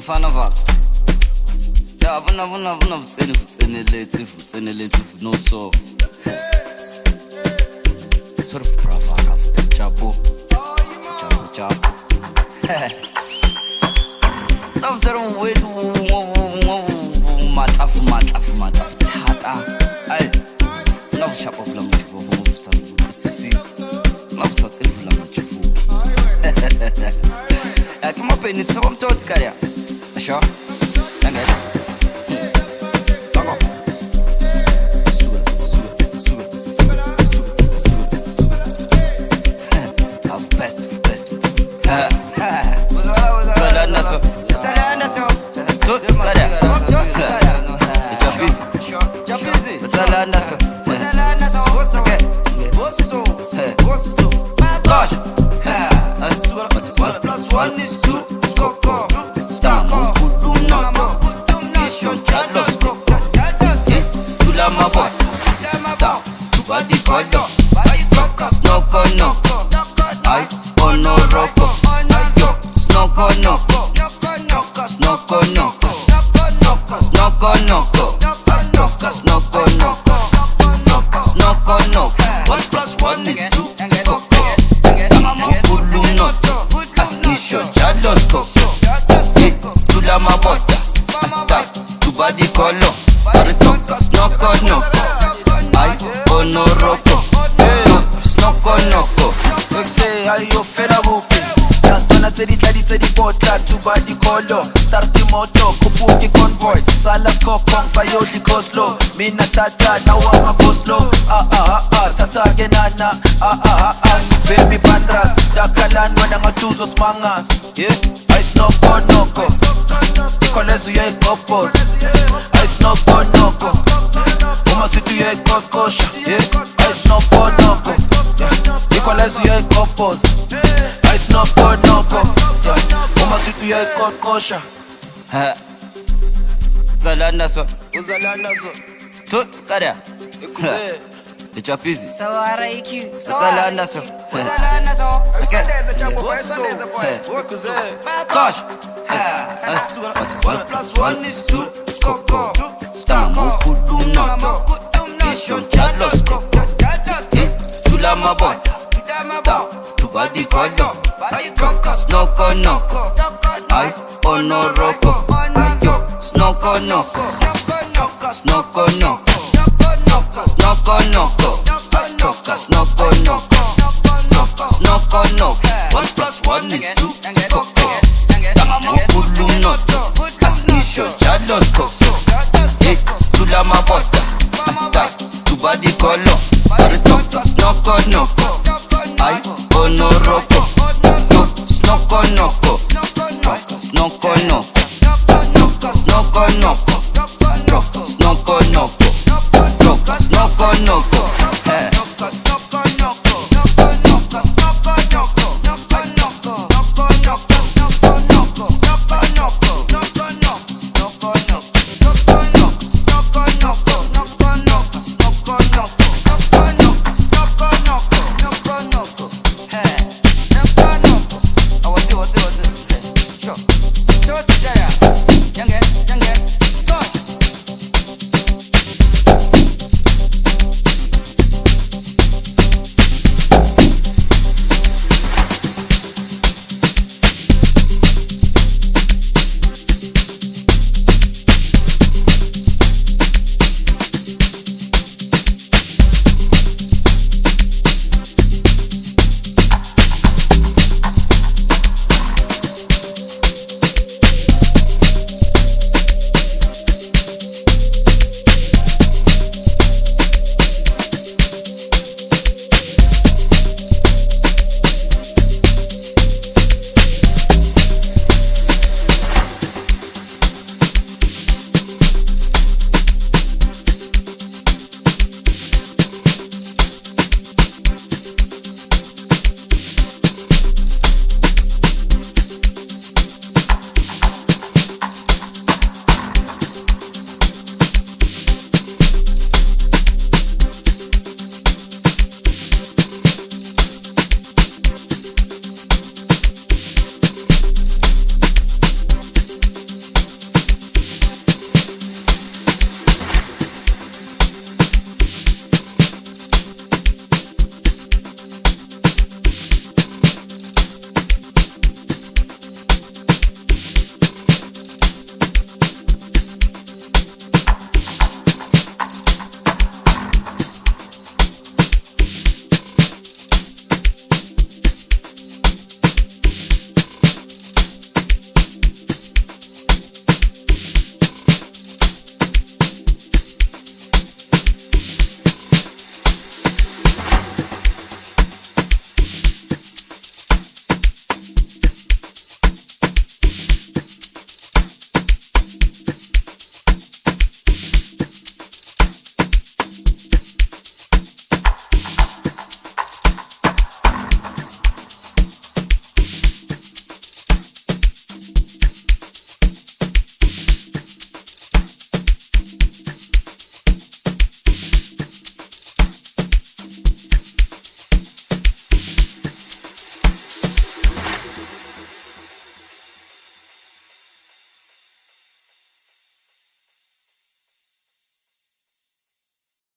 Fana vak. Yeah, vuna vutseneleti no so. Sort of brava Xapo. Xapo. Now there are ways mataf tata. Ay, now shop of lamuchifu sisi. Now starts if lamuchifu. Come up in it, so I'm told Scaria. Sure. And then. One is two, Skoko. Stamo, Pudumno. Mission Chalos, Tula Mabo. Down, Tubadi Kodo. Snokonoko. I, Onoroko. Snokonoko. Snokonoko. Snokonoko. 1 plus 1 is 2, Skoko. Pudumno. Mission Chalos, Tula Mabota. Tubadi Kolo. Snokonoko. I, Onoroko. Snokonoko. Say, are you fed up with it? Gonna tell the bota, Tubadi Kolo. Start the moto, Kupuki convoy. Sala Kokong, Sayodi go slow. Mina tata, now I'm a go slow. Tata genana. Baby Pandras, Dakalan, when I'm a tuzos mangas. Yeah, I Snokonoko. Ikolezu ye popos. I Snokonoko. Uma situ ye kokosha. Yeah, I Snokonoko. Ikolezu ye popos. I Snokonoko. Uma situ ye kokosha. Uzalanda so. Tot Scaria. It's your busy. Sawara EeQue. Uzalanda so. Okay. Gosh. 1 plus 1 is 2. Skoko. Stamo, Pudumno. Mission Chalos. Tula Mabota. Tubadi Kodo. Snokonoko. I, Onoroko. Snokonoko. Snokonoko. 1 plus 1 is 2. Skoko. Pudumno. Mission Chalos. Tula Mabota. Tubadi Kolo. Snokonoko. I, Onoroko. Snokonoko.